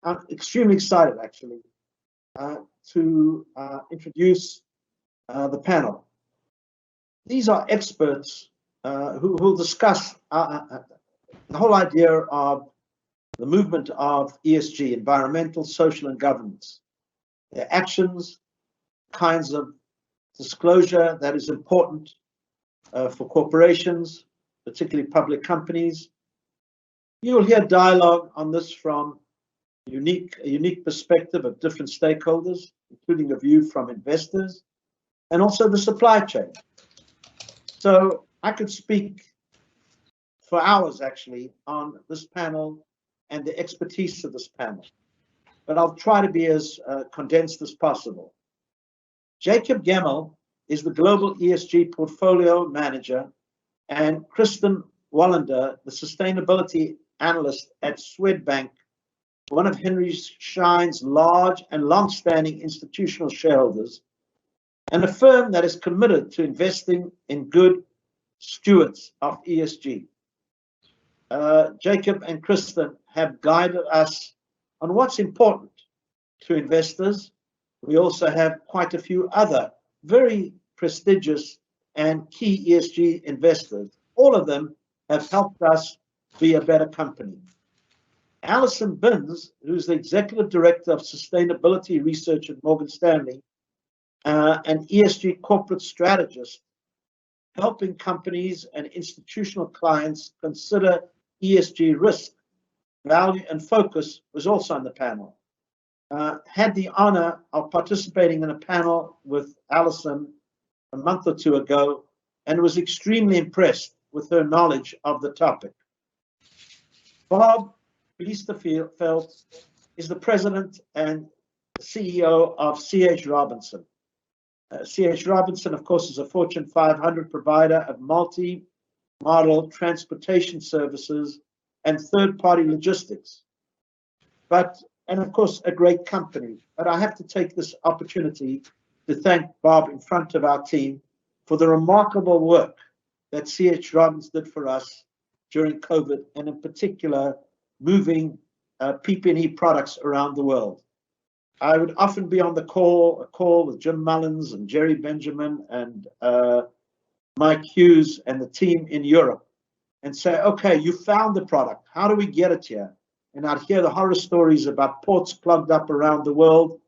I'm extremely excited, actually, to introduce the panel. These are experts who will discuss the whole idea of the movement of ESG, environmental, social, and governance, their actions, kinds of disclosure that is important for corporations, particularly public companies. You'll hear dialogue on this from a unique perspective of different stakeholders, including a view from investors, and also the supply chain. So I could speak for hours, actually, on this panel and the expertise of this panel, but I'll try to be as condensed as possible. Jacob Gemmell is the Global ESG Portfolio Manager, and Kristen Wallander, the Sustainability Analyst at Swedbank, one of Henry Schein's large and long-standing institutional shareholders, and a firm that is committed to investing in good stewards of ESG. Jacob and Kristen have guided us on what's important to investors. We also have quite a few other very prestigious and key ESG investors. All of them have helped us be a better company. Alison Binns, who's the Executive Director of Sustainability Research at Morgan Stanley, an ESG corporate strategist, helping companies and institutional clients consider ESG risk, value, and focus, was also on the panel. Had the honor of participating in a panel with Alison a month or two ago, and was extremely impressed with her knowledge of the topic. Bob Biesterfeld is the president and CEO of C.H. Robinson. C.H. Robinson, of course, is a Fortune 500 provider of multi-modal transportation services and third-party logistics. And of course, a great company. But I have to take this opportunity to thank Bob in front of our team for the remarkable work that C.H. Robinson did for us during COVID, and in particular, moving PP&E products around the world. I would often be on a call with Jim Mullins and Jerry Benjamin and Mike Hughes and the team in Europe and say, okay, you found the product. How do we get it here? And I'd hear the horror stories about ports plugged up around the world.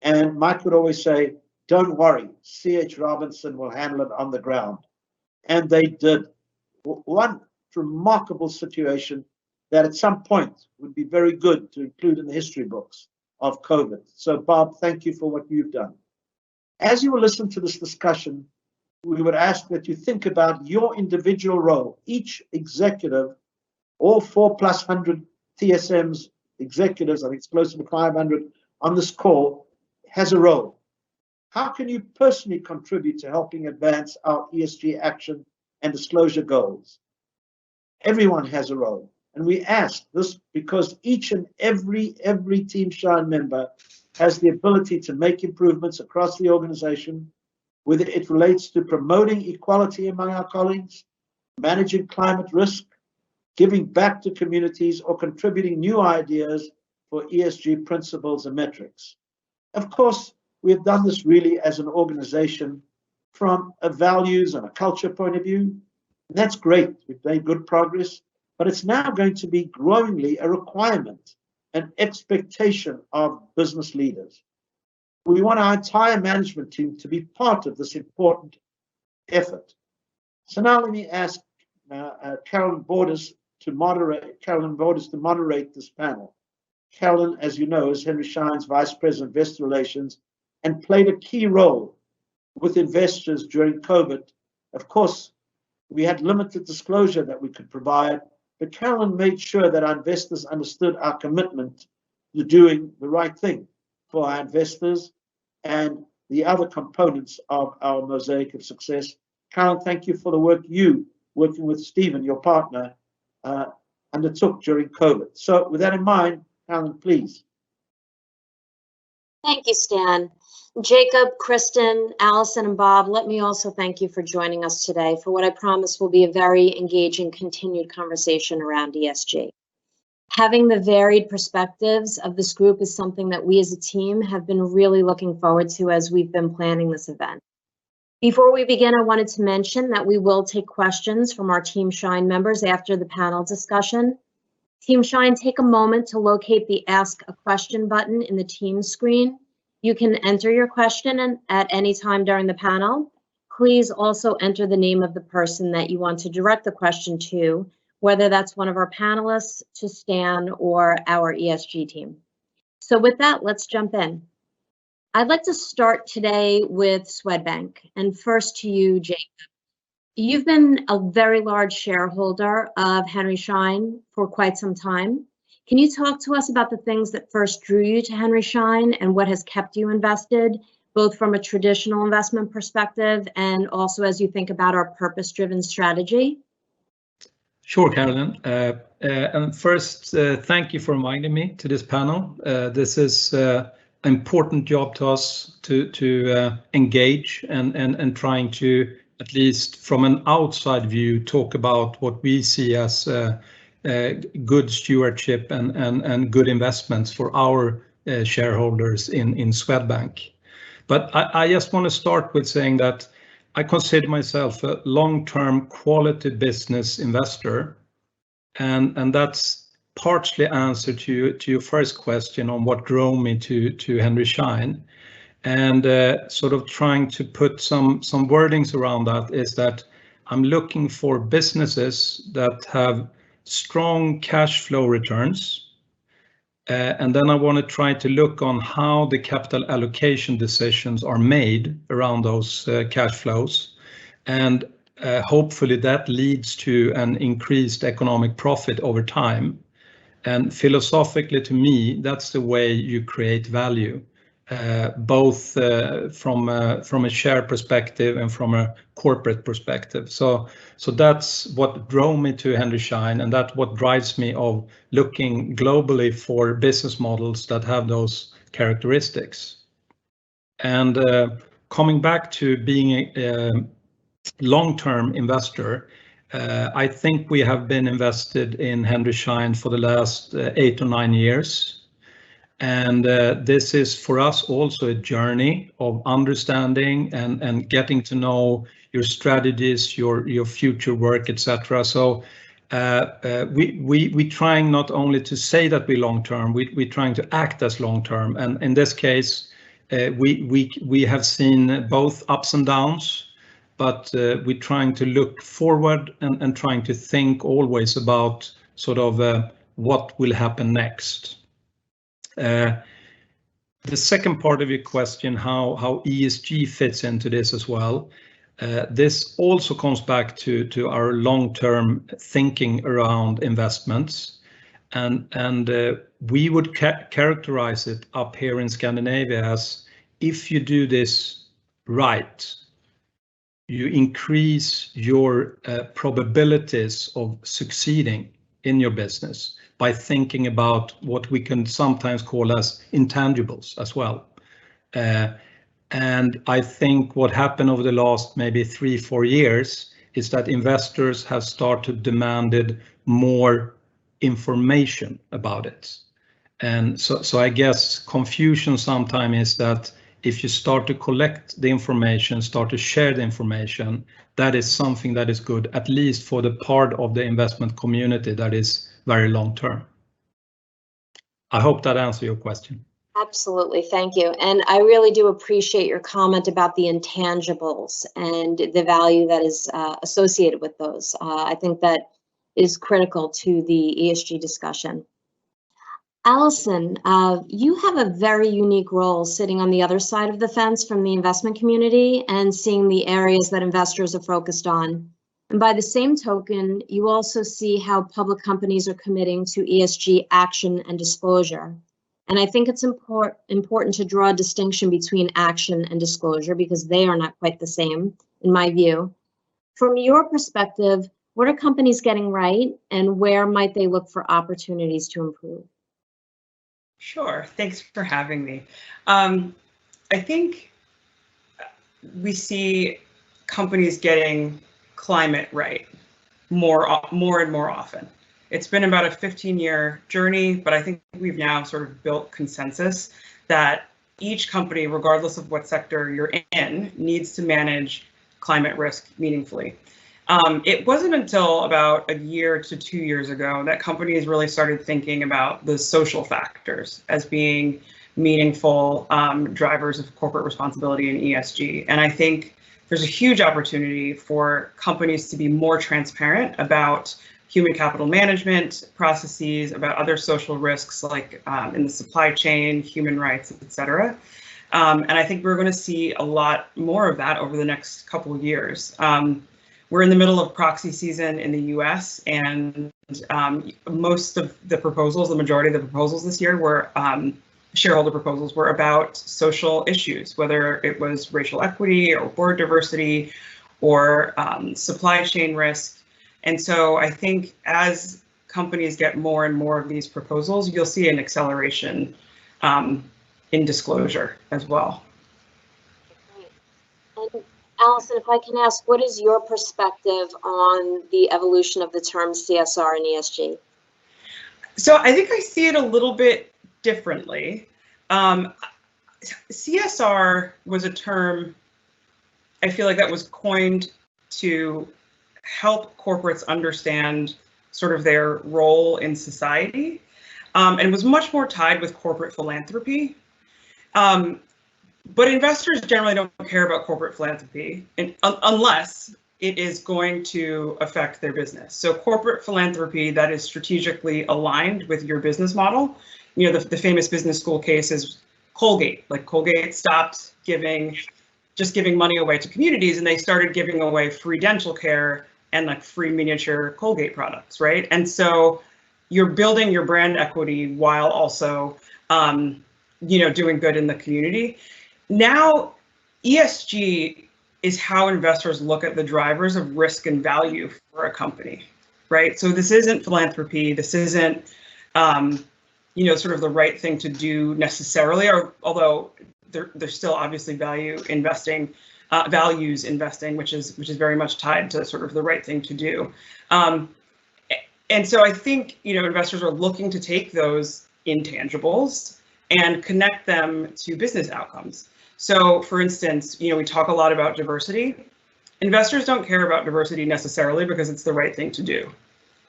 And Mike would always say, don't worry, C.H. Robinson will handle it on the ground. And they did. One remarkable situation that at some point would be very good to include in the history books of COVID. So Bob, thank you for what you've done. As you will listen to this discussion, we would ask that you think about your individual role. Each executive, all 400+ TSM's executives, I think it's close to 500 on this call, has a role. How can you personally contribute to helping advance our ESG action and disclosure goals? Everyone has a role. And we ask this because each and every Team Schein member has the ability to make improvements across the organization, whether it relates to promoting equality among our colleagues, managing climate risk, giving back to communities, or contributing new ideas for ESG principles and metrics. Of course, we have done this really as an organization from a values and a culture point of view. And that's great. We've made good progress. But it's now going to be growingly a requirement, an expectation of business leaders. We want our entire management team to be part of this important effort. So now let me ask Carolyn Borders to moderate this panel. Carolyn, as you know, is Henry Schein's Vice President of Investor Relations and played a key role with investors during COVID. Of course, we had limited disclosure that we could provide, but Carolyn made sure that our investors understood our commitment to doing the right thing for our investors and the other components of our mosaic of success. Carolyn, thank you for the work you, working with Stephen, your partner, undertook during COVID. So with that in mind, Carolyn, please. Thank you, Stan. Jacob, Kristen, Alison, and Bob, let me also thank you for joining us today for what I promise will be a very engaging continued conversation around ESG. Having the varied perspectives of this group is something that we as a team have been really looking forward to as we've been planning this event. Before we begin, I wanted to mention that we will take questions from our Team Shine members after the panel discussion. Team Shine, take a moment to locate the Ask a Question button in the Teams screen. You can enter your question at any time during the panel. Please also enter the name of the person that you want to direct the question to, whether that's one of our panelists, to Stan, or our ESG team. So with that, let's jump in. I'd like to start today with Swedbank, and first to you, Jacob. You've been a very large shareholder of Henry Schein for quite some time. Can you talk to us about the things that first drew you to Henry Schein and what has kept you invested, both from a traditional investment perspective and also as you think about our purpose-driven strategy? Sure, Carolyn. And first, thank you for inviting me to this panel. This is an important job to us to engage and trying to, at least from an outside view, talk about what we see as good stewardship and good investments for our shareholders in Swedbank. But I just want to start with saying that I consider myself a long-term quality business investor, and that's partially answer to your first question on what drove me to Henry Schein. And sort of trying to put some wordings around that is that I'm looking for businesses that have strong cash flow returns. And then I want to try to look on how the capital allocation decisions are made around those cash flows. And hopefully that leads to an increased economic profit over time. And philosophically, to me, that's the way you create value. Both from a share perspective and from a corporate perspective. So that's what drove me to Henry Schein, and that's what drives me of looking globally for business models that have those characteristics. And coming back to being a long-term investor, I think we have been invested in Henry Schein for the last 8 or 9 years. And this is for us also a journey of understanding and getting to know your strategies, your future work, etc. So we trying not only to say that we long term, we trying to act as long term. And in this case, we have seen both ups and downs, but we're trying to look forward and trying to think always about sort of what will happen next. The second part of your question, how ESG fits into this as well. This also comes back to our long-term thinking around investments, and we would characterize it up here in Scandinavia as, if you do this right, you increase your probabilities of succeeding in your business by thinking about what we can sometimes call as intangibles as well. And I think what happened over the last maybe 3-4 years is that investors have started demanded more information about it. And so I guess confusion sometimes is that if you start to collect the information, start to share the information, that is something that is good, at least for the part of the investment community that is very long term. I hope that answers your question. Absolutely, thank you. And I really do appreciate your comment about the intangibles and the value that is associated with those. I think that is critical to the ESG discussion. Allison, you have a very unique role sitting on the other side of the fence from the investment community and seeing the areas that investors are focused on. And by the same token, you also see how public companies are committing to ESG action and disclosure. And I think it's important to draw a distinction between action and disclosure because they are not quite the same, in my view. From your perspective, what are companies getting right and where might they look for opportunities to improve? Sure, thanks for having me. I think we see companies getting climate right more and more often. It's been about a 15-year journey, but I think we've now sort of built consensus that each company, regardless of what sector you're in, needs to manage climate risk meaningfully. It wasn't until about a year to 2 years ago that companies really started thinking about the social factors as being meaningful drivers of corporate responsibility and ESG. And I think there's a huge opportunity for companies to be more transparent about human capital management processes, about other social risks like in the supply chain, human rights, et cetera. And I think we're going to see a lot more of that over the next couple of years. We're in the middle of proxy season in the US, and most of the proposals, the majority of the proposals this year were shareholder proposals were about social issues, whether it was racial equity or board diversity or supply chain risk. And so I think as companies get more and more of these proposals, you'll see an acceleration in disclosure as well. And Allison, if I can ask, what is your perspective on the evolution of the terms CSR and ESG? So I think I see it a little bit differently. CSR was a term, I feel like, that was coined to help corporates understand sort of their role in society, and was much more tied with corporate philanthropy. But investors generally don't care about corporate philanthropy unless it is going to affect their business. So corporate philanthropy that is strategically aligned with your business model. You know, the famous business school case is Colgate. Like Colgate stopped just giving money away to communities, and they started giving away free dental care and like free miniature Colgate products, right? And so you're building your brand equity while also, you know, doing good in the community. Now, ESG is how investors look at the drivers of risk and value for a company, right? So this isn't philanthropy. This isn't, you know, sort of the right thing to do necessarily, or although there's still obviously values investing, which is very much tied to sort of the right thing to do. And so I think, you know, investors are looking to take those intangibles and connect them to business outcomes. So for instance, you know, we talk a lot about diversity. Investors don't care about diversity necessarily because it's the right thing to do.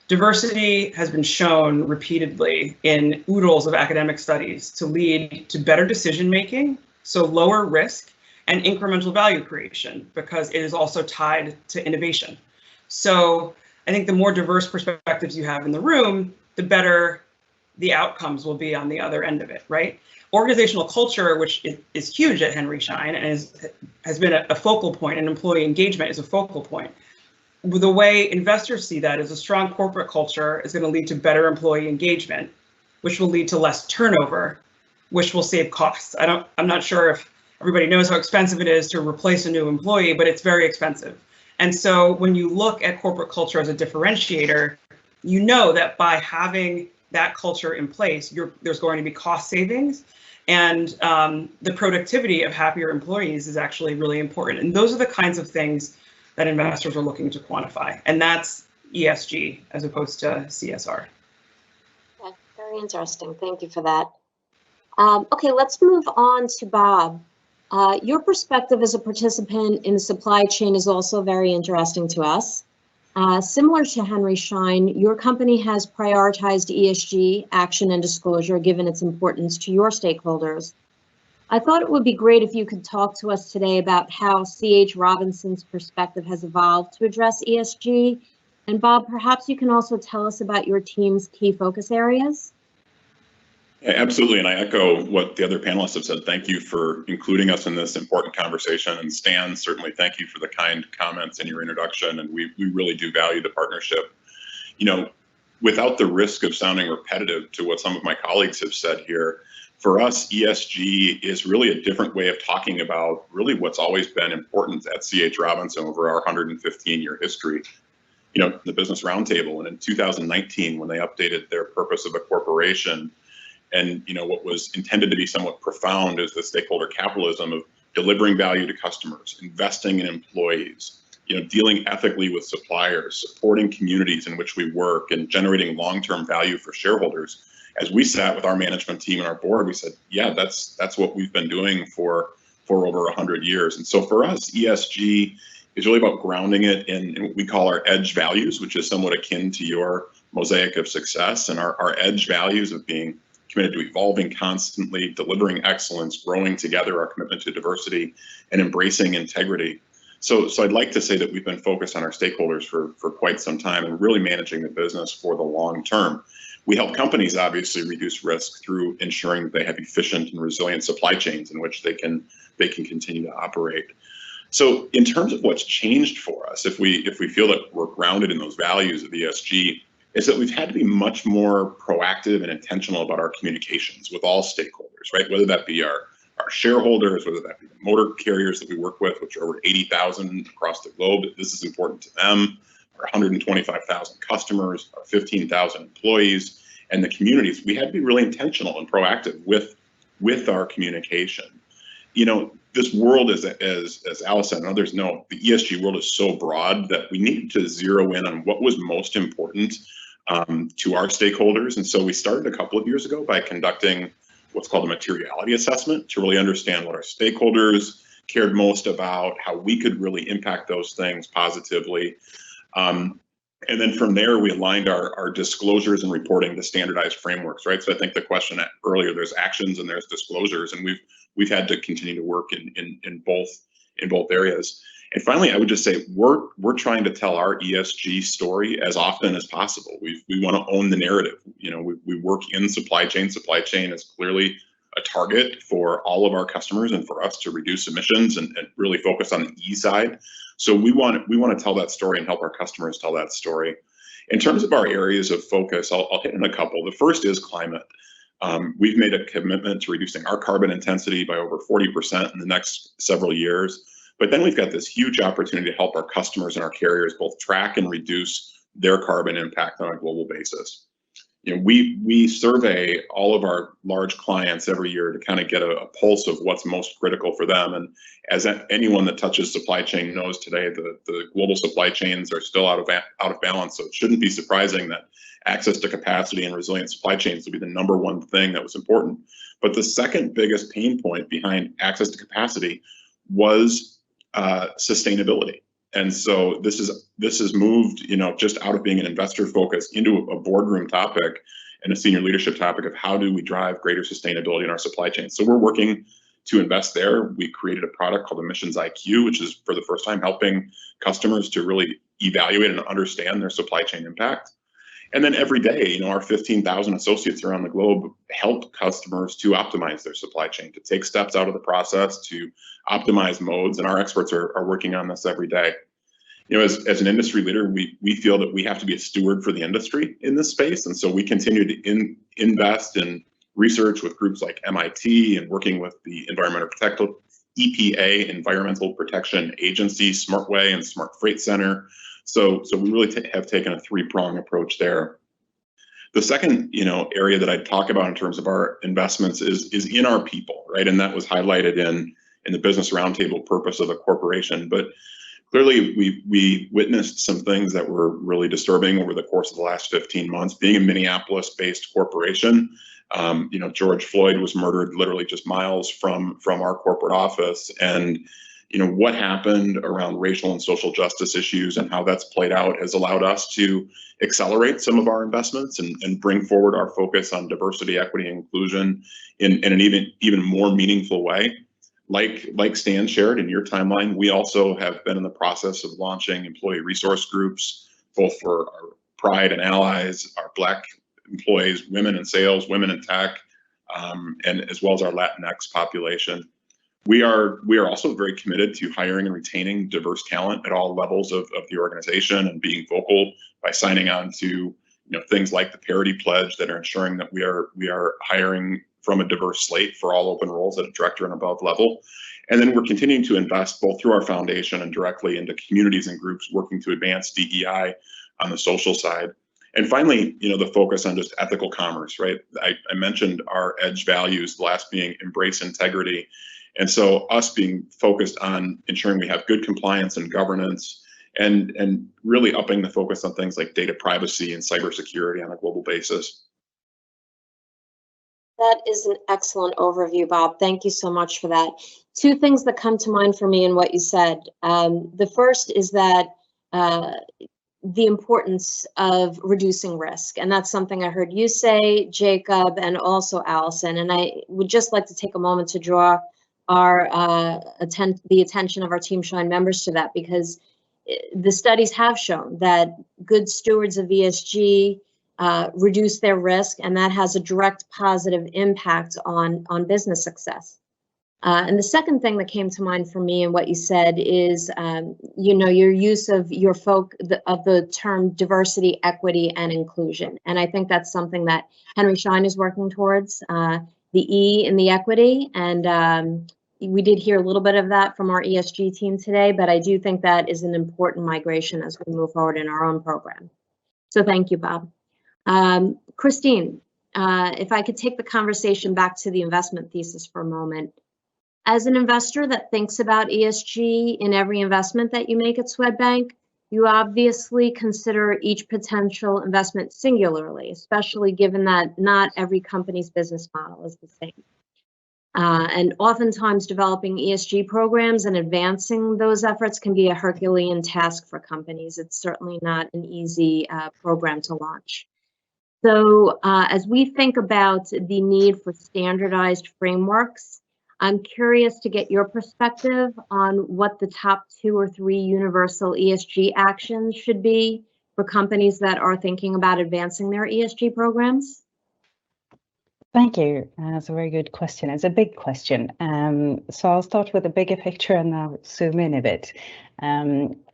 Diversity has been shown repeatedly in oodles of academic studies to lead to better decision making, so lower risk and incremental value creation, because it is also tied to innovation. So I think the more diverse perspectives you have in the room, the better the outcomes will be on the other end of it, right? Organizational culture, which is huge at Henry Schein and has been a focal point, and employee engagement is a focal point. The way investors see that is a strong corporate culture is going to lead to better employee engagement, which will lead to less turnover, which will save costs. I'm not sure if everybody knows how expensive it is to replace a new employee, but it's very expensive. And so when you look at corporate culture as a differentiator, you know that by having that culture in place, there's going to be cost savings, and the productivity of happier employees is actually really important. And those are the kinds of things that investors are looking to quantify, and that's ESG as opposed to CSR. Okay, very interesting. Thank you for that. Okay, let's move on to Bob. Your perspective as a participant in the supply chain is also very interesting to us. Similar to Henry Schein, your company has prioritized ESG action and disclosure given its importance to your stakeholders. I thought it would be great if you could talk to us today about how C.H. Robinson's perspective has evolved to address ESG. And Bob, perhaps you can also tell us about your team's key focus areas. Yeah, absolutely, and I echo what the other panelists have said. Thank you for including us in this important conversation. And Stan, certainly thank you for the kind comments in your introduction, and we really do value the partnership. You know, without the risk of sounding repetitive to what some of my colleagues have said here, for us, ESG is really a different way of talking about really what's always been important at C.H. Robinson over our 115-year history. You know, the Business Roundtable, and in 2019, when they updated their purpose of a corporation, and you know what was intended to be somewhat profound is the stakeholder capitalism of delivering value to customers, investing in employees, dealing ethically with suppliers, supporting communities in which we work, and generating long-term value for shareholders. As we sat with our management team and our board, we said, yeah, that's what we've been doing for over 100 years. And so for us, ESG is really about grounding it in what we call our EDGE values, which is somewhat akin to your mosaic of success, and our EDGE values of being committed to evolving constantly, delivering excellence, growing together, our commitment to diversity, and embracing integrity. So I'd like to say that we've been focused on our stakeholders for quite some time and really managing the business for the long term. We help companies obviously reduce risk through ensuring that they have efficient and resilient supply chains in which they can continue to operate. So in terms of what's changed for us, if we feel that we're grounded in those values of ESG, is that we've had to be much more proactive and intentional about our communications with all stakeholders, right? Whether that be our shareholders, whether that be the motor carriers that we work with, which are over 80,000 across the globe, this is important to them, our 125,000 customers, our 15,000 employees, and the communities. We had to be really intentional and proactive with our communication. This world, as Allison and others know, the ESG world is so broad that we needed to zero in on what was most important to our stakeholders. And so we started a couple of years ago by conducting what's called a materiality assessment to really understand what our stakeholders cared most about, how we could really impact those things positively. And then from there, we aligned our disclosures and reporting to standardized frameworks, right? So I think the question earlier, there's actions and there's disclosures, and we've had to continue to work in both areas. And finally, I would just say we're trying to tell our ESG story as often as possible. We want to own the narrative. We work in supply chain. Supply chain is clearly a target for all of our customers and for us to reduce emissions and really focus on the E side. So we want to tell that story and help our customers tell that story. In terms of our areas of focus, I'll hit on a couple. The first is climate. We've made a commitment to reducing our carbon intensity by over 40% in the next several years. But then we've got this huge opportunity to help our customers and our carriers both track and reduce their carbon impact on a global basis. We survey all of our large clients every year to kind of get a pulse of what's most critical for them. And as anyone that touches supply chain knows today, the global supply chains are still out of balance. So it shouldn't be surprising that access to capacity and resilient supply chains will be the number one thing that was important. But the second biggest pain point behind access to capacity was sustainability. And so this has moved, just out of being an investor focus into a boardroom topic and a senior leadership topic of how do we drive greater sustainability in our supply chain. So we're working to invest there. We created a product called Emissions IQ, which is for the first time helping customers to really evaluate and understand their supply chain impact. And then every day, our 15,000 associates around the globe help customers to optimize their supply chain, to take steps out of the process, to optimize modes. And our experts are working on this every day. As an industry leader, we feel that we have to be a steward for the industry in this space. And so we continue to invest in research with groups like MIT and working with the EPA, Environmental Protection Agency, SmartWay, and Smart Freight Center. So we really have taken a three-prong approach there. The second, area that I'd talk about in terms of our investments is in our people, right? And that was highlighted in the business roundtable purpose of the corporation. But clearly, we witnessed some things that were really disturbing over the course of the last 15 months. Being a Minneapolis-based corporation, George Floyd was murdered literally just miles from our corporate office, and what happened around racial and social justice issues and how that's played out has allowed us to accelerate some of our investments and bring forward our focus on diversity, equity, and inclusion in an even more meaningful way. Like Stan shared in your timeline, we also have been in the process of launching employee resource groups, both for our Pride and Allies, our Black employees, women in sales, women in tech, and as well as our Latinx population. We are also very committed to hiring and retaining diverse talent at all levels of the organization and being vocal by signing on to things like the Parity Pledge that are ensuring that we are hiring from a diverse slate for all open roles at a director and above level. And then we're continuing to invest both through our foundation and directly into communities and groups working to advance DEI on the social side. And finally, the focus on just ethical commerce, right? I mentioned our EDGE values, the last being embrace integrity. And so us being focused on ensuring we have good compliance and governance and really upping the focus on things like data privacy and cybersecurity on a global basis. That is an excellent overview, Bob. Thank you so much for that. Two things that come to mind for me in what you said. The first is that the importance of reducing risk. And that's something I heard you say, Jacob, and also Allison. And I would just like to take a moment to draw our the attention of our Team Shine members to that, because the studies have shown that good stewards of ESG reduce their risk, and that has a direct positive impact on business success. And the second thing that came to mind for me in what you said is, your use of the term diversity, equity, and inclusion. And I think that's something that Henry Schein is working towards, the E in the equity. And we did hear a little bit of that from our ESG team today, but I do think that is an important migration as we move forward in our own program. So thank you, Bob. Christine, if I could take the conversation back to the investment thesis for a moment. As an investor that thinks about ESG in every investment that you make at Swedbank, you obviously consider each potential investment singularly, especially given that not every company's business model is the same. And oftentimes developing ESG programs and advancing those efforts can be a Herculean task for companies. It's certainly not an easy program to launch. So as we think about the need for standardized frameworks, I'm curious to get your perspective on what the top 2 or 3 universal ESG actions should be for companies that are thinking about advancing their ESG programs. Thank you. That's a very good question. It's a big question. So I'll start with the bigger picture and I'll zoom in a bit.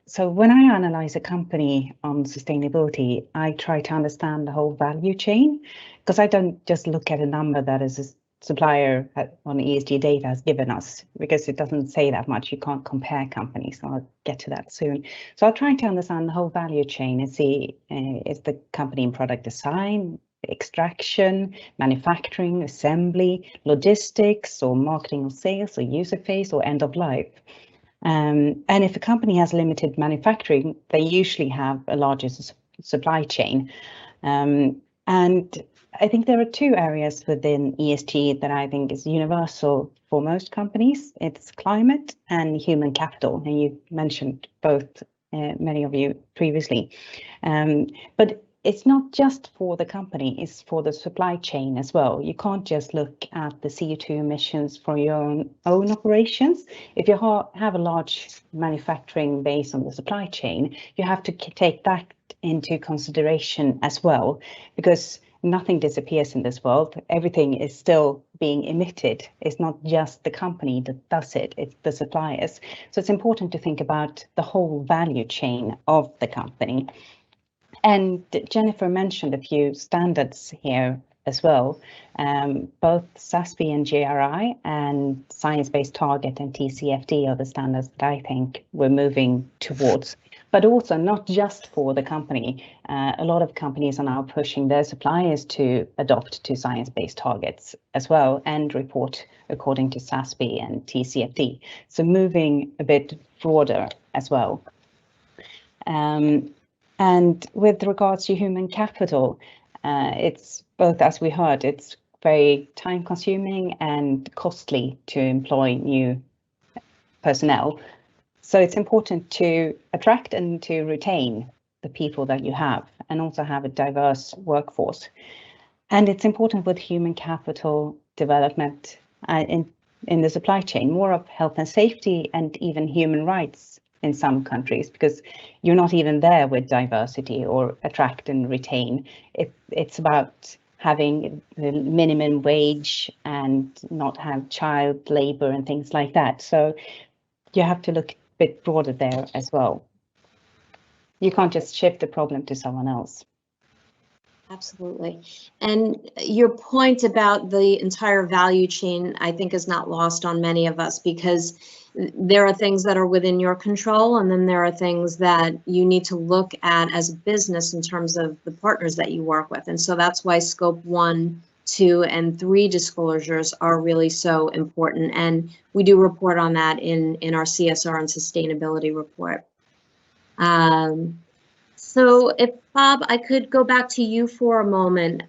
So when I analyze a company on sustainability, I try to understand the whole value chain, because I don't just look at a number that is a supplier on ESG data has given us, because it doesn't say that much. You can't compare companies. So I'll get to that soon. So I'll try to understand the whole value chain and see is the company in product design, extraction, manufacturing, assembly, logistics, or marketing or sales, or user phase, or end of life. And if a company has limited manufacturing, they usually have a larger supply chain. And I think there are 2 areas within ESG that I think is universal for most companies. It's climate and human capital. And you mentioned both, many of you previously. But it's not just for the company, it's for the supply chain as well. You can't just look at the CO2 emissions for your own operations. If you have a large manufacturing base on the supply chain, you have to take that into consideration as well, because nothing disappears in this world. Everything is still being emitted. It's not just the company that does it, it's the suppliers. So it's important to think about the whole value chain of the company. And Jennifer mentioned a few standards here as well. Both SASB and GRI and Science-Based Target and TCFD are the standards that I think we're moving towards. But also not just for the company. A lot of companies are now pushing their suppliers to adopt to science-based targets as well and report according to SASB and TCFD. So moving a bit broader as well. And with regards to human capital, it's both, as we heard, it's very time consuming and costly to employ new personnel. So it's important to attract and to retain the people that you have and also have a diverse workforce. And it's important with human capital development in the supply chain, more of health and safety and even human rights in some countries, because you're not even there with diversity or attract and retain. It's about having the minimum wage and not have child labor and things like that. So you have to look a bit broader there as well. You can't just shift the problem to someone else. Absolutely. And your point about the entire value chain, I think, is not lost on many of us, because there are things that are within your control, and then there are things that you need to look at as a business in terms of the partners that you work with. And so that's why scope 1, 2, and 3 disclosures are really so important. And we do report on that in our CSR and sustainability report. So if, Bob, I could go back to you for a moment.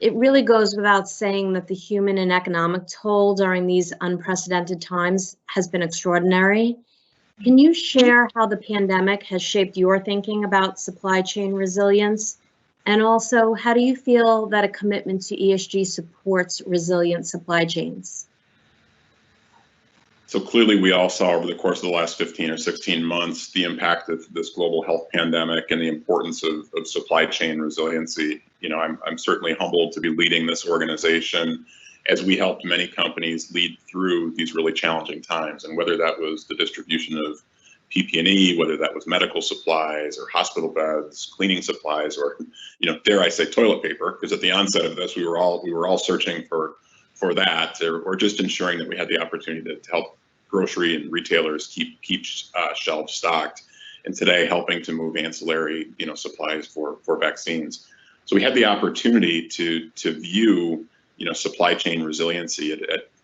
It really goes without saying that the human and economic toll during these unprecedented times has been extraordinary. Can you share how the pandemic has shaped your thinking about supply chain resilience? And also, how do you feel that a commitment to ESG supports resilient supply chains? So clearly we all saw over the course of the last 15 or 16 months the impact of this global health pandemic and the importance of supply chain resiliency. You know, I'm certainly humbled to be leading this organization as we helped many companies lead through these really challenging times. And whether that was the distribution of PP&E, whether that was medical supplies or hospital beds, cleaning supplies, or, you know, dare I say toilet paper, because at the onset of this, we were all searching for that, or just ensuring that we had the opportunity to help grocery and retailers keep shelves stocked, and today helping to move ancillary, you know, supplies for vaccines. So we had the opportunity to view, you know, supply chain resiliency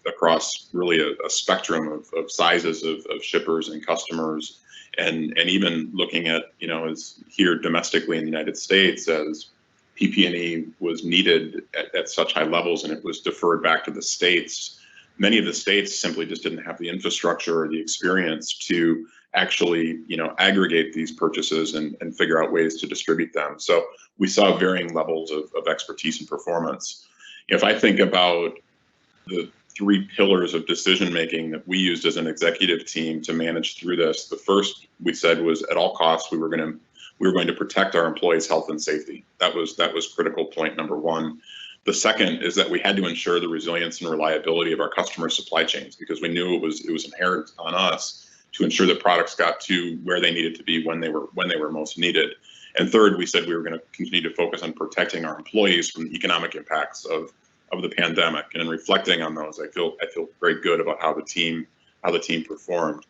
across really a spectrum of sizes of shippers and customers, and even looking at, you know, as here domestically in the United States, as PP&E was needed at such high levels and it was deferred back to the states. Many of the states simply just didn't have the infrastructure or the experience to actually, you know, aggregate these purchases and figure out ways to distribute them. So we saw varying levels of expertise and performance. If I think about the 3 pillars of decision making that we used as an executive team to manage through this, the first we said was at all costs we were going to protect our employees' health and safety. That was critical point number 1. The second is that we had to ensure the resilience and reliability of our customer supply chains, because we knew it was inherent on us to ensure that products got to where they needed to be when they were most needed. And third, we said we were going to continue to focus on protecting our employees from the economic impacts of the pandemic. And in reflecting on those, I feel very good about how the team performed.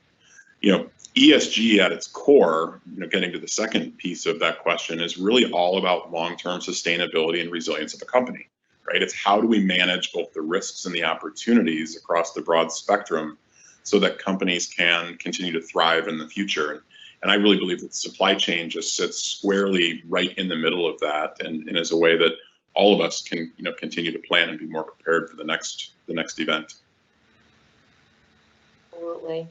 You know, ESG at its core, you know, getting to the second piece of that question, is really all about long-term sustainability and resilience of a company. Right? It's how do we manage both the risks and the opportunities across the broad spectrum so that companies can continue to thrive in the future. And I really believe that supply chain just sits squarely right in the middle of that, and is a way that all of us can, you know, continue to plan and be more prepared for the next event. Absolutely.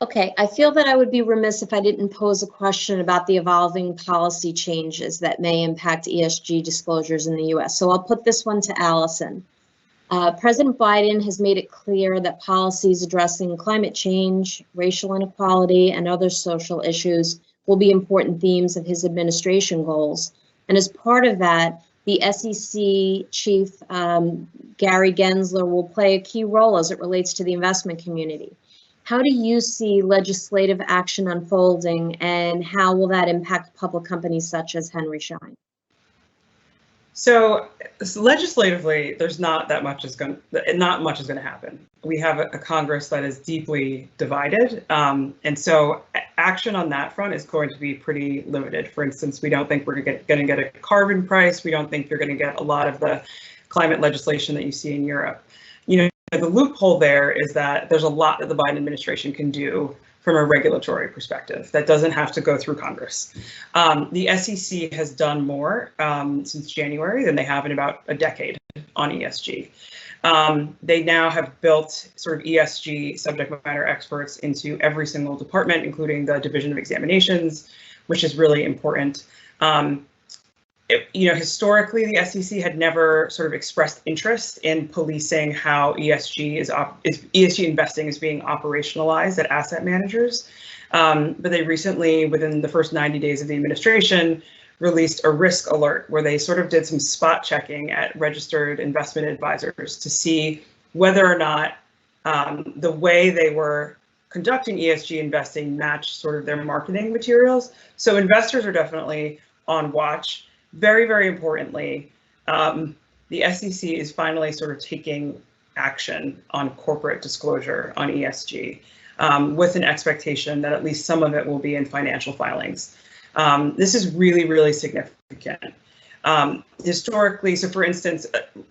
Okay, I feel that I would be remiss if I didn't pose a question about the evolving policy changes that may impact ESG disclosures in the US. So I'll put this one to Allison. President Biden has made it clear that policies addressing climate change, racial inequality, and other social issues will be important themes of his administration goals. And as part of that, the SEC chief, Gary Gensler, will play a key role as it relates to the investment community. How do you see legislative action unfolding, and how will that impact public companies such as Henry Schein? So legislatively, there's not much is going to happen. We have a Congress that is deeply divided, and so action on that front is going to be pretty limited. For instance, we don't think we're going to get a carbon price. We don't think you're going to get a lot of the climate legislation that you see in Europe. You know, the loophole there is that there's a lot that the Biden administration can do from a regulatory perspective that doesn't have to go through Congress. The SEC has done more since January than they have in about a decade on ESG. They now have built sort of ESG subject matter experts into every single department, including the Division of Examinations, which is really important. You know, historically, the SEC had never sort of expressed interest in policing how ESG investing is being operationalized at asset managers. But they recently, within the first 90 days of the administration, released a risk alert where they sort of did some spot checking at registered investment advisors to see whether or not the way they were conducting ESG investing matched sort of their marketing materials. So investors are definitely on watch. Very, very importantly, the SEC is finally sort of taking action on corporate disclosure on ESG with an expectation that at least some of it will be in financial filings. This is really, really significant. Historically, so for instance,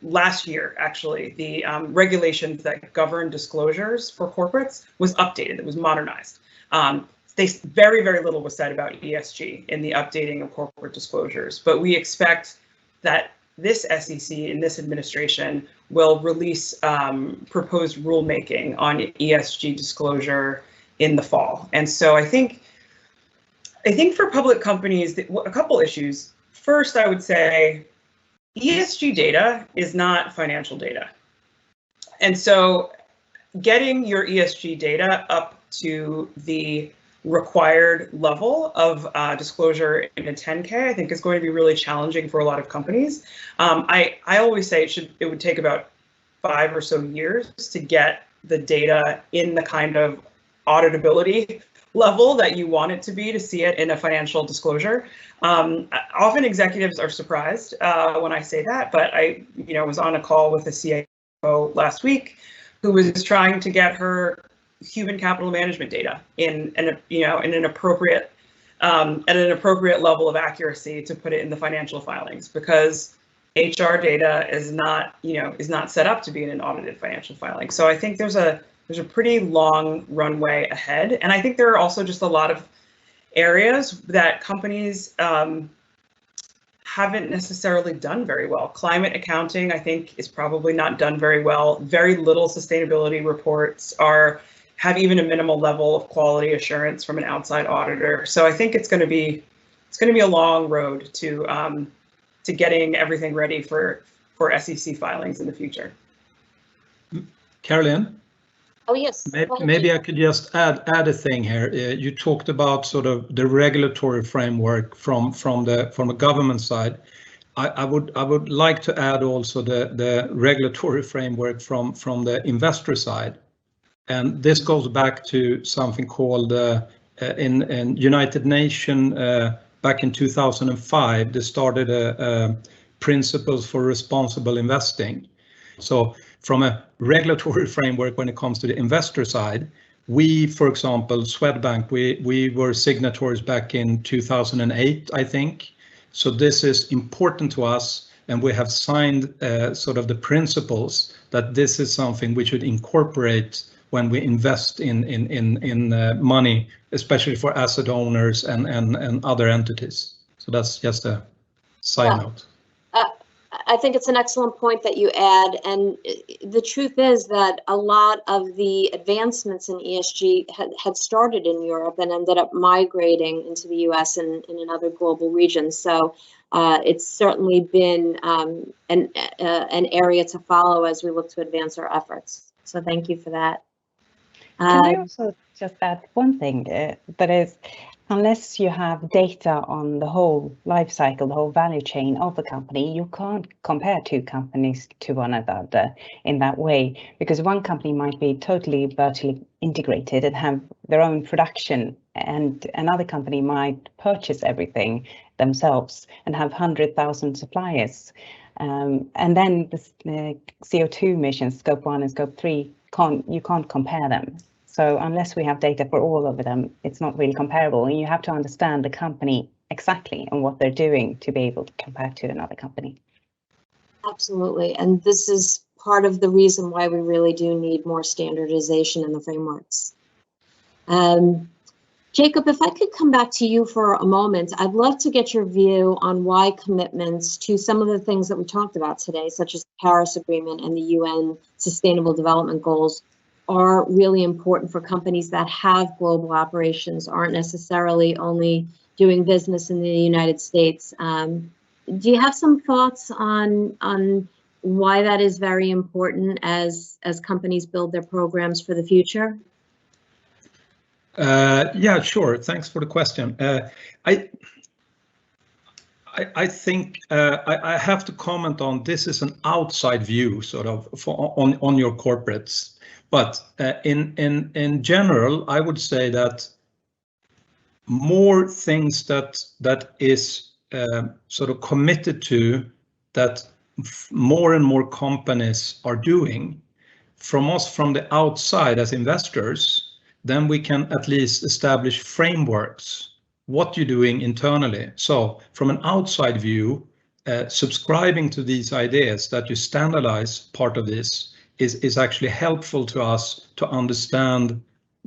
last year, actually, the regulations that govern disclosures for corporates was updated. It was modernized. Very, very little was said about ESG in the updating of corporate disclosures, but we expect that this SEC and this administration will release proposed rulemaking on ESG disclosure in the fall. And so I think for public companies, a couple issues. First, I would say ESG data is not financial data. And so getting your ESG data up to the required level of disclosure in a 10K, I think is going to be really challenging for a lot of companies. I always say it would take about 5 or so years to get the data in the kind of auditability level that you want it to be to see it in a financial disclosure. Often executives are surprised when I say that, but I was on a call with a CIO last week who was trying to get her human capital management data in an appropriate at an appropriate level of accuracy to put it in the financial filings, because HR data is not set up to be in an audited financial filing. So I think there's a pretty long runway ahead, and I think there are also just a lot of areas that companies haven't necessarily done very well. Climate accounting, I think, is probably not done very well. Very little sustainability reports have even a minimal level of quality assurance from an outside auditor. So I think it's going to be a long road to getting everything ready for SEC filings in the future. Caroline? Oh, yes. Maybe I could just add a thing here. You talked about sort of the regulatory framework from a government side. I would like to add also the regulatory framework from the investor side. And this goes back to something called in United Nations back in 2005. They started a principles for responsible investing. So from a regulatory framework, when it comes to the investor side, we, for example, Swedbank, we were signatories back in 2008, I think. So this is important to us, and we have signed sort of the principles that this is something we should incorporate when we invest in money, especially for asset owners and other entities. So that's just a side note. I think it's an excellent point that you add, and the truth is that a lot of the advancements in ESG had started in Europe and ended up migrating into the US and in other global regions. So it's certainly been an area to follow as we look to advance our efforts. So thank you for that. Can I also just add one thing? That is, unless you have data on the whole life cycle, the whole value chain of a company, you can't compare two companies to one another in that way, because one company might be totally vertically integrated and have their own production, and another company might purchase everything themselves and have 100,000 suppliers. And then the CO2 emissions, scope 1 and scope 3, you can't compare them. So unless we have data for all of them, it's not really comparable. And you have to understand the company exactly and what they're doing to be able to compare to another company. Absolutely. And this is part of the reason why we really do need more standardization in the frameworks. Jacob, if I could come back to you for a moment, I'd love to get your view on why commitments to some of the things that we talked about today, such as the Paris Agreement and the UN Sustainable Development Goals, are really important for companies that have global operations, aren't necessarily only doing business in the United States. Do you have some thoughts on why that is very important as companies build their programs for the future? Yeah, sure. Thanks for the question. I think I have to comment on this is an outside view, sort of, on your corporates. But in general, I would say that more things that is sort of committed to, that more and more companies are doing from us from the outside as investors, then we can at least establish frameworks, what you're doing internally. So from an outside view, subscribing to these ideas, that you standardize part of this, is actually helpful to us to understand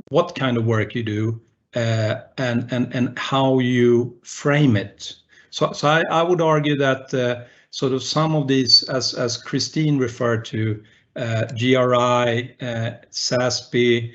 what kind of work you do and how you frame it. So I would argue that sort of some of these, as Christine referred to, GRI, SASB,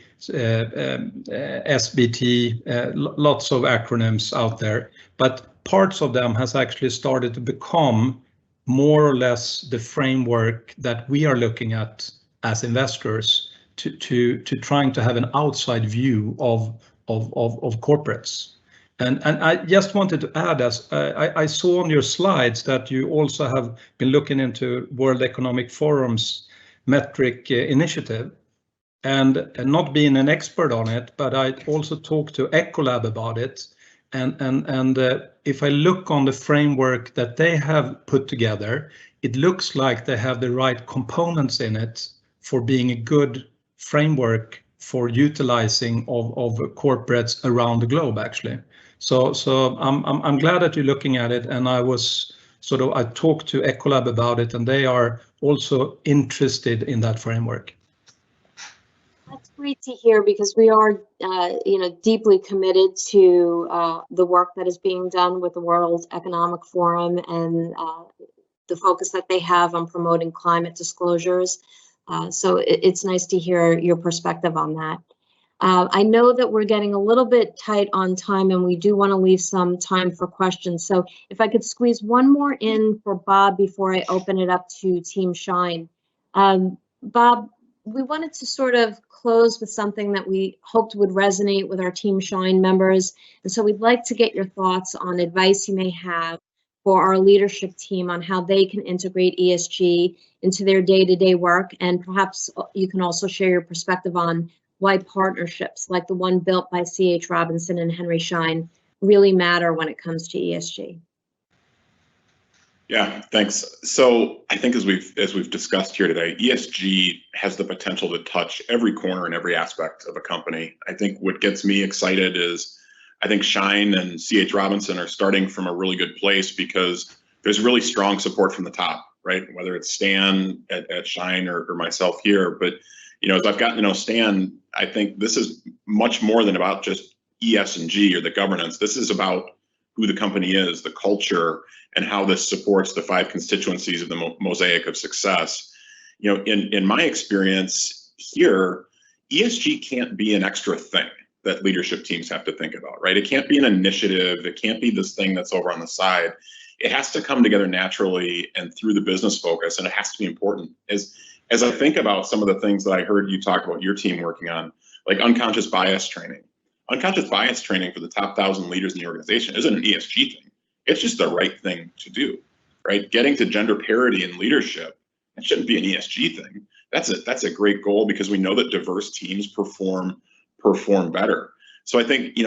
SBT, lots of acronyms out there, but parts of them has actually started to become more or less the framework that we are looking at as investors to trying to have an outside view of corporates. And I just wanted to add, as I saw on your slides that you also have been looking into World Economic Forum's metric initiative, and not being an expert on it, but I also talked to Ecolab about it. And if I look on the framework that they have put together, it looks like they have the right components in it for being a good framework for utilizing of corporates around the globe, actually. So I'm glad that you're looking at it, and I talked to Ecolab about it, and they are also interested in that framework. That's great to hear, because we are, deeply committed to the work that is being done with the World Economic Forum and the focus that they have on promoting climate disclosures. So it's nice to hear your perspective on that. I know that we're getting a little bit tight on time, and we do want to leave some time for questions. So if I could squeeze one more in for Bob before I open it up to Team Shine. Bob, we wanted to sort of close with something that we hoped would resonate with our Team Shine members. And so we'd like to get your thoughts on advice you may have for our leadership team on how they can integrate ESG into their day-to-day work. And perhaps you can also share your perspective on why partnerships like the one built by C.H. Robinson and Henry Schein really matter when it comes to ESG. Yeah, thanks. So I think as we've discussed here today, ESG has the potential to touch every corner and every aspect of a company. I think what gets me excited is I think Schein and C.H. Robinson are starting from a really good place because there's really strong support from the top, right? Whether it's Stan at Schein or myself here. But as I've gotten to know Stan, I think this is much more than about just ES&G or the governance. This is about who the company is, the culture, and how this supports the 5 constituencies of the mosaic of success. In my experience here, ESG can't be an extra thing that leadership teams have to think about, right? It can't be an initiative. It can't be this thing that's over on the side. It has to come together naturally and through the business focus, and it has to be important. As I think about some of the things that I heard you talk about your team working on, like unconscious bias training. Unconscious bias training for the top 1,000 leaders in the organization isn't an ESG thing. It's just the right thing to do, right? Getting to gender parity in leadership, it shouldn't be an ESG thing. That's a great goal because we know that diverse teams perform better. So I think,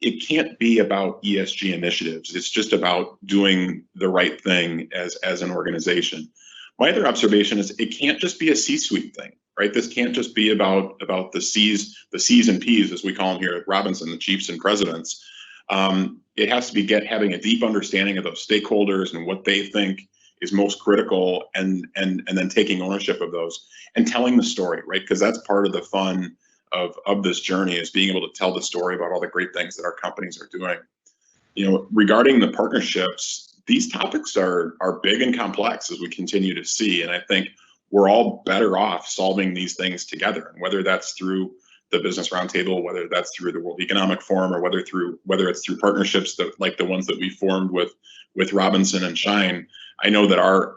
it can't be about ESG initiatives. It's just about doing the right thing as an organization. My other observation is it can't just be a C-suite thing, right? This can't just be about the C's and P's, as we call them here at Robinson, the chiefs and presidents. It has to be having a deep understanding of those stakeholders and what they think is most critical, and then taking ownership of those and telling the story, right? Because that's part of the fun of this journey, is being able to tell the story about all the great things that our companies are doing. Regarding the partnerships, these topics are big and complex, as we continue to see, and I think we're all better off solving these things together. And whether that's through the Business Roundtable, whether that's through the World Economic Forum, or whether it's through partnerships like the ones that we formed with Robinson and Schein, I know that our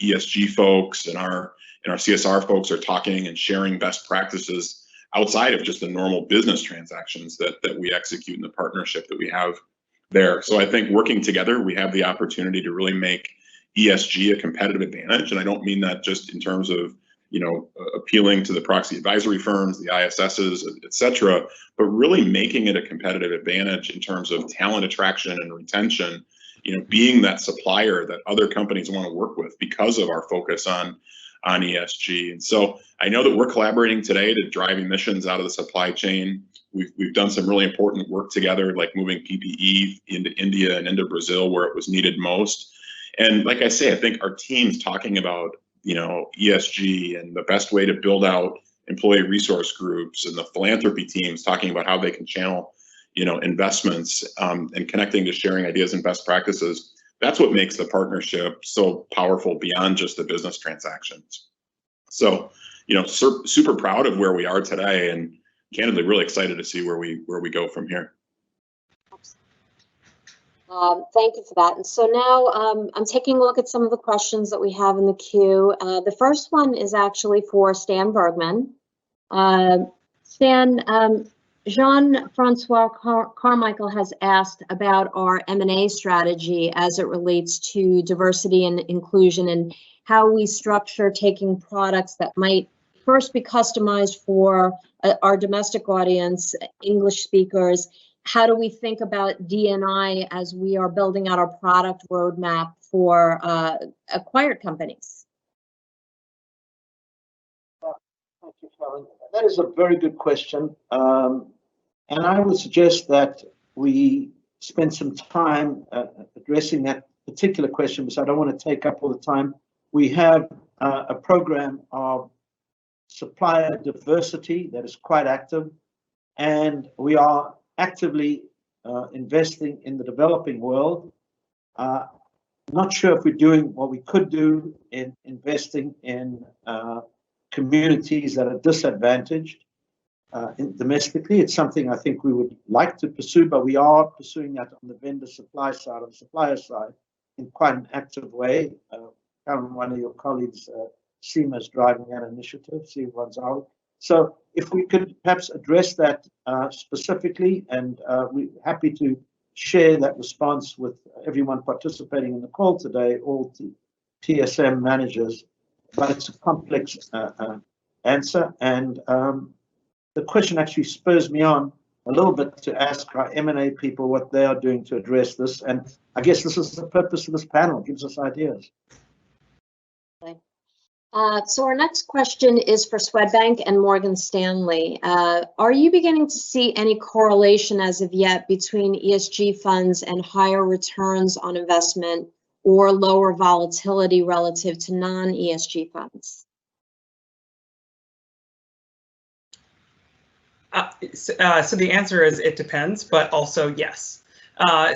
ESG folks and our CSR folks are talking and sharing best practices outside of just the normal business transactions that we execute in the partnership that we have there. So I think working together, we have the opportunity to really make ESG a competitive advantage. And I don't mean that just in terms of, appealing to the proxy advisory firms, the ISSs, et cetera, but really making it a competitive advantage in terms of talent attraction and retention, being that supplier that other companies want to work with because of our focus on ESG. And so I know that we're collaborating today to drive emissions out of the supply chain. We've done some really important work together, like moving PPE into India and into Brazil where it was needed most. And like I say, I think our team's talking about, ESG and the best way to build out employee resource groups, and the philanthropy teams talking about how they can channel, investments, and connecting to sharing ideas and best practices. That's what makes the partnership so powerful beyond just the business transactions. So, super proud of where we are today, and candidly really excited to see where we go from here. Thank you for that. And so now I'm taking a look at some of the questions that we have in the queue. The first one is actually for Stan Bergman. Stan, Jean-Francois Carmichael has asked about our M&A strategy as it relates to diversity and inclusion, and how we structure taking products that might first be customized for our domestic audience, English speakers. How do we think about D&I as we are building out our product roadmap for acquired companies? Thank you, Karen. That is a very good question. And I would suggest that we spend some time addressing that particular question, because I don't want to take up all the time. We have a program of supplier diversity that is quite active, and we are actively investing in the developing world. Not sure if we're doing what we could do in investing in communities that are disadvantaged domestically. It's something I think we would like to pursue, but we are pursuing that on the vendor supply side, on the supplier side, in quite an active way. One of your colleagues, Seema, is driving that initiative, see one's out. So if we could perhaps address that specifically, and we're happy to share that response with everyone participating in the call today, all TSM managers, but it's a complex answer. And the question actually spurs me on a little bit to ask our M&A people what they are doing to address this. And I guess this is the purpose of this panel, gives us ideas. Okay. So our next question is for Swedbank and Morgan Stanley. Are you beginning to see any correlation as of yet between ESG funds and higher returns on investment or lower volatility relative to non-ESG funds? So the answer is it depends, but also yes.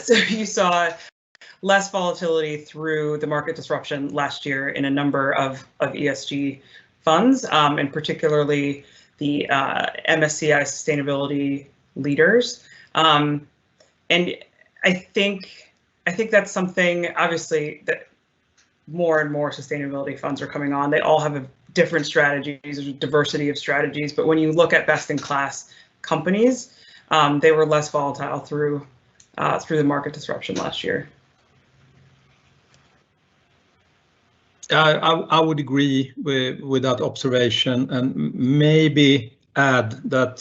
So you saw less volatility through the market disruption last year in a number of ESG funds, and particularly the MSCI sustainability leaders. And I think that's something, obviously, that more and more sustainability funds are coming on. They all have different strategies, there's a diversity of strategies, but when you look at best-in-class companies, they were less volatile through the market disruption last year. I would agree with that observation, and maybe add that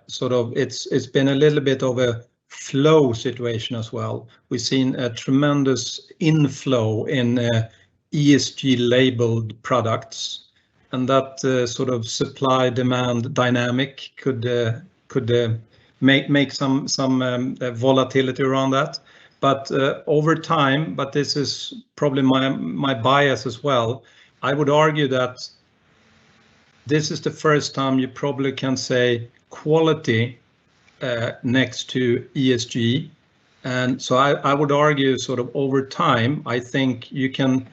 sort of it's been a little bit of a flow situation as well. We've seen a tremendous inflow in ESG labeled products, and that sort of supply-demand dynamic could make some volatility around that. But over time, but this is probably my bias as well, I would argue that this is the first time you probably can say quality next to ESG. And so I would argue sort of over time, I think you can,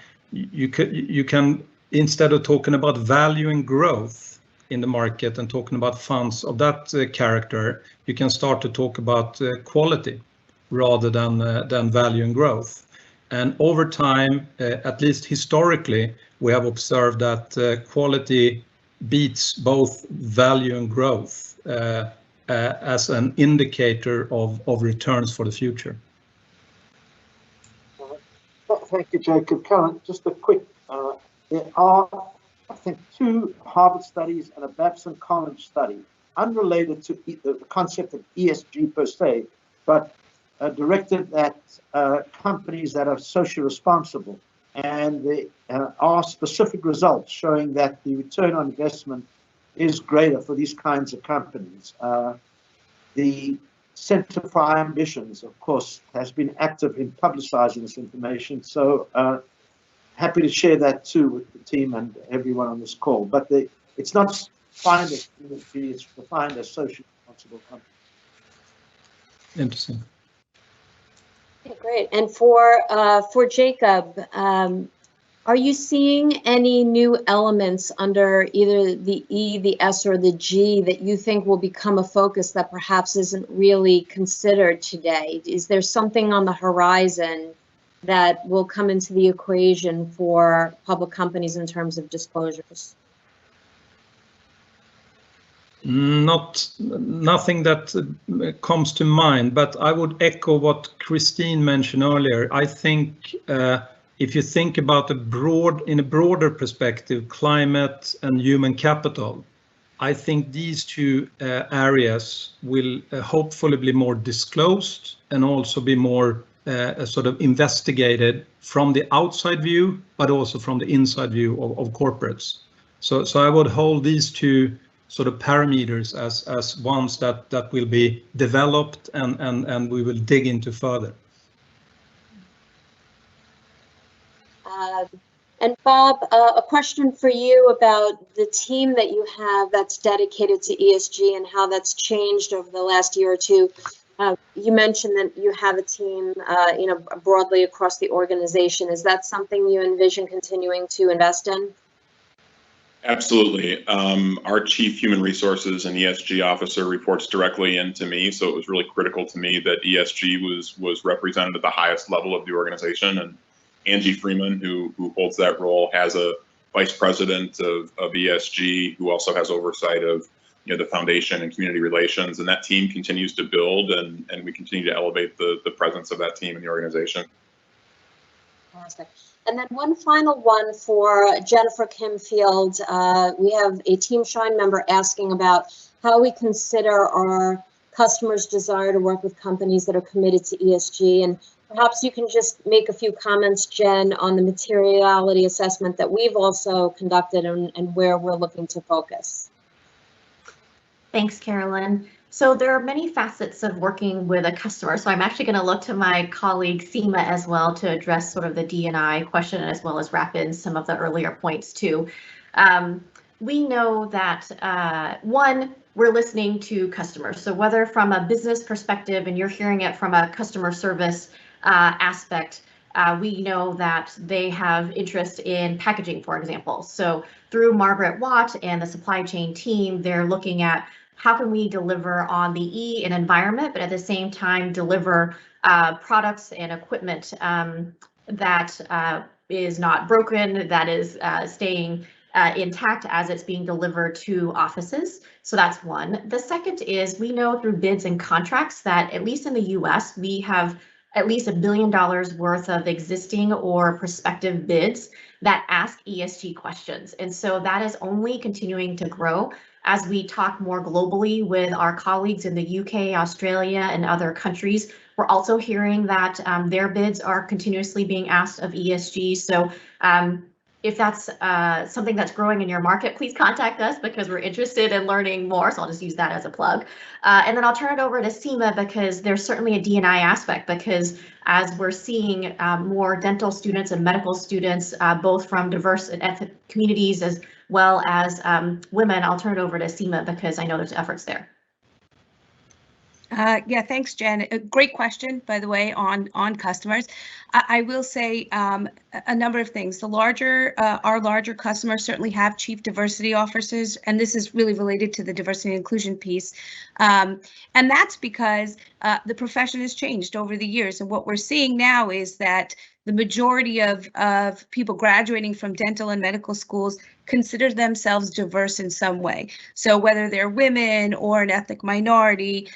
instead of talking about value and growth in the market and talking about funds of that character, you can start to talk about quality rather than value and growth. And over time, at least historically, we have observed that quality beats both value and growth as an indicator of returns for the future. Thank you, Jacob. Karen, just a quick, there are, I think, 2 Harvard studies and a Babson College study, unrelated to the concept of ESG per se, but directed at companies that are socially responsible. And there are specific results showing that the return on investment is greater for these kinds of companies. The Centre for High Ambitions, of course, has been active in publicising this information. So happy to share that too with the team and everyone on this call. But it's not defined as ESG, it's defined as socially responsible company. Interesting. Okay, great. And for Jacob, are you seeing any new elements under either the E, the S, or the G that you think will become a focus that perhaps isn't really considered today? Is there something on the horizon that will come into the equation for public companies in terms of disclosures? Nothing that comes to mind, but I would echo what Christine mentioned earlier. I think if you think about in a broader perspective, climate and human capital, I think these two areas will hopefully be more disclosed and also be more sort of investigated from the outside view, but also from the inside view of corporates. So I would hold these two sort of parameters as ones that will be developed and we will dig into further. And Bob, a question for you about the team that you have that's dedicated to ESG and how that's changed over the last year or two. You mentioned that you have a team, broadly across the organization. Is that something you envision continuing to invest in? Absolutely. Our Chief Human Resources and ESG Officer reports directly into me, so it was really critical to me that ESG was represented at the highest level of the organization. And Angie Freeman, who holds that role, has a vice president of ESG who also has oversight of the foundation and community relations, and that team continues to build, and we continue to elevate the presence of that team in the organization. Fantastic. And then one final one for Jennifer Kimfield. We have a Team Shine member asking about how we consider our customers' desire to work with companies that are committed to ESG. And perhaps you can just make a few comments, Jen, on the materiality assessment that we've also conducted and where we're looking to focus. Thanks, Carolyn. So there are many facets of working with a customer. So I'm actually going to look to my colleague Seema as well to address sort of the D&I question, as well as wrap in some of the earlier points too. We know that one, we're listening to customers. So whether from a business perspective and you're hearing it from a customer service aspect, we know that they have interest in packaging, for example. So through Margaret Watt and the supply chain team, they're looking at how can we deliver on the E in environment, but at the same time deliver products and equipment that is not broken, that is staying intact as it's being delivered to offices. So that's one. The second is we know through bids and contracts that at least in the US, we have at least $1 billion worth of existing or prospective bids that ask ESG questions. And so that is only continuing to grow as we talk more globally with our colleagues in the UK, Australia, and other countries. We're also hearing that their bids are continuously being asked of ESG. So if that's something that's growing in your market, please contact us because we're interested in learning more. So I'll just use that as a plug. And then I'll turn it over to Seema because there's certainly a D&I aspect, because as we're seeing more dental students and medical students, both from diverse and ethnic communities as well as women, I'll turn it over to Seema because I know there's efforts there. Yeah, thanks, Jen. A great question, by the way, on customers. I will say a number of things. Our larger customers certainly have chief diversity officers, and this is really related to the diversity and inclusion piece. And that's because the profession has changed over the years. And what we're seeing now is that the majority of people graduating from dental and medical schools consider themselves diverse in some way. So whether they're women or an ethnic minority,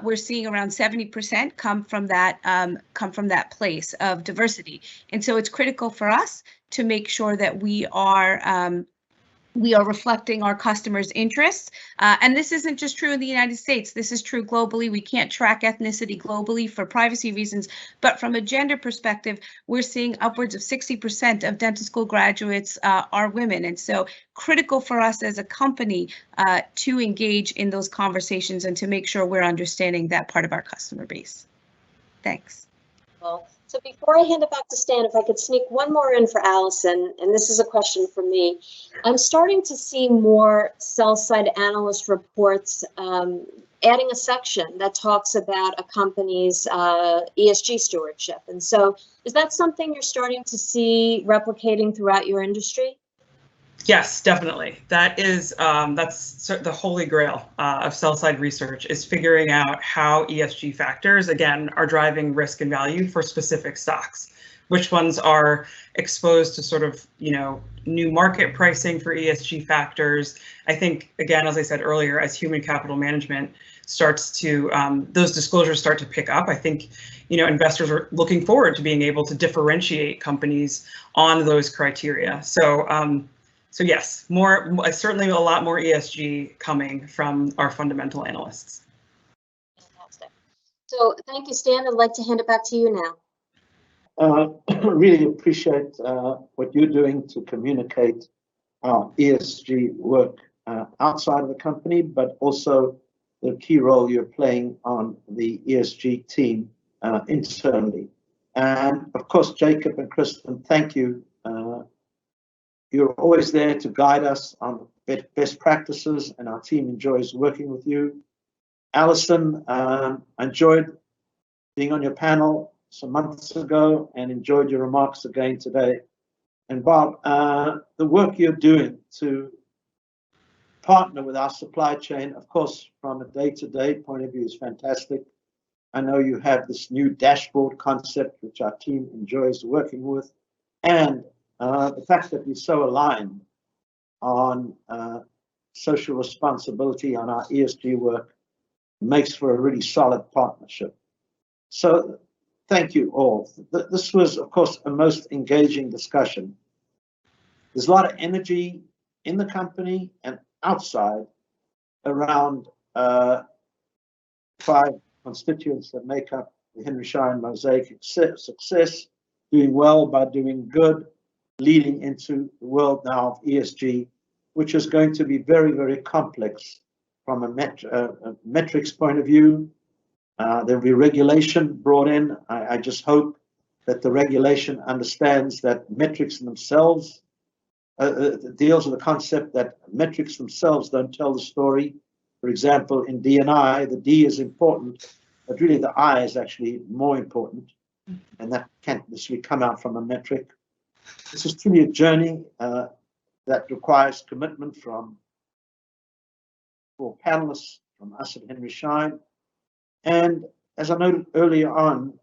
we're seeing around 70% come from that place of diversity. And so it's critical for us to make sure that we are we are reflecting our customers' interests. And this isn't just true in the United States. This is true globally. We can't track ethnicity globally for privacy reasons, but from a gender perspective, we're seeing upwards of 60% of dental school graduates are women. And so critical for us as a company to engage in those conversations and to make sure we're understanding that part of our customer base. Thanks. Well, so before I hand it back to Stan, if I could sneak one more in for Allison, and this is a question for me. I'm starting to see more sell-side analyst reports adding a section that talks about a company's ESG stewardship. And so is that something you're starting to see replicating throughout your industry? Yes, definitely. That is that's the holy grail of sell-side research, is figuring out how ESG factors, again, are driving risk and value for specific stocks. Which ones are exposed to sort of, new market pricing for ESG factors. I think, again, as I said earlier, as human capital management starts to, those disclosures start to pick up, I think, investors are looking forward to being able to differentiate companies on those criteria. So yes, certainly a lot more ESG coming from our fundamental analysts. Fantastic. So thank you, Stan. I'd like to hand it back to you now. Really appreciate what you're doing to communicate our ESG work outside of the company, but also the key role you're playing on the ESG team internally. And of course, Jacob and Kristen, thank you. You're always there to guide us on best practices, and our team enjoys working with you. Allison, I enjoyed being on your panel some months ago and enjoyed your remarks again today. And Bob, the work you're doing to partner with our supply chain, of course, from a day-to-day point of view, is fantastic. I know you have this new dashboard concept, which our team enjoys working with, and the fact that we're so aligned on social responsibility on our ESG work makes for a really solid partnership. So thank you all. This was, of course, a most engaging discussion. There's a lot of energy in the company and outside around 5 constituents that make up the Henry Schein Mosaic success, doing well by doing good, leading into the world now of ESG, which is going to be very, very complex from a metrics point of view. There'll be regulation brought in. I just hope that the regulation understands that metrics themselves deals with the concept that metrics themselves don't tell the story. For example, in D&I, the D is important, but really the I is actually more important, and that can't necessarily come out from a metric. This is truly a journey that requires commitment from panelists, from us at Henry Schein. And as I noted earlier on,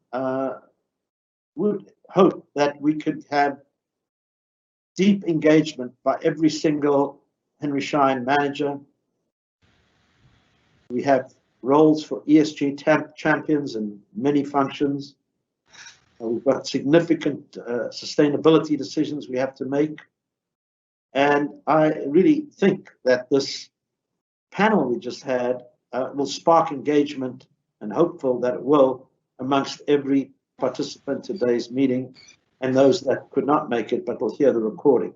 would hope that we could have deep engagement by every single Henry Schein manager. We have roles for ESG champions in many functions. We've got significant sustainability decisions we have to make. And I really think that this panel we just had will spark engagement, and hopeful that it will, amongst every participant in today's meeting and those that could not make it but will hear the recording.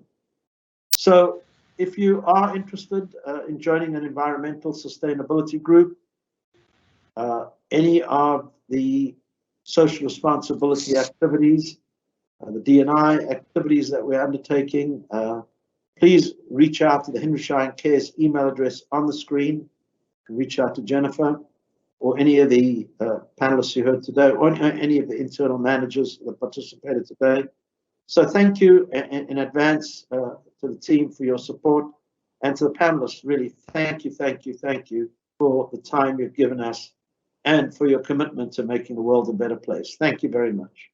So if you are interested in joining an environmental sustainability group, any of the social responsibility activities, the D&I activities that we're undertaking, please reach out to the Henry Schein Cares email address on the screen. You can reach out to Jennifer or any of the panelists you heard today, or any of the internal managers that participated today. So thank you in advance to the team for your support, and to the panelists, really thank you for the time you've given us and for your commitment to making the world a better place. Thank you very much.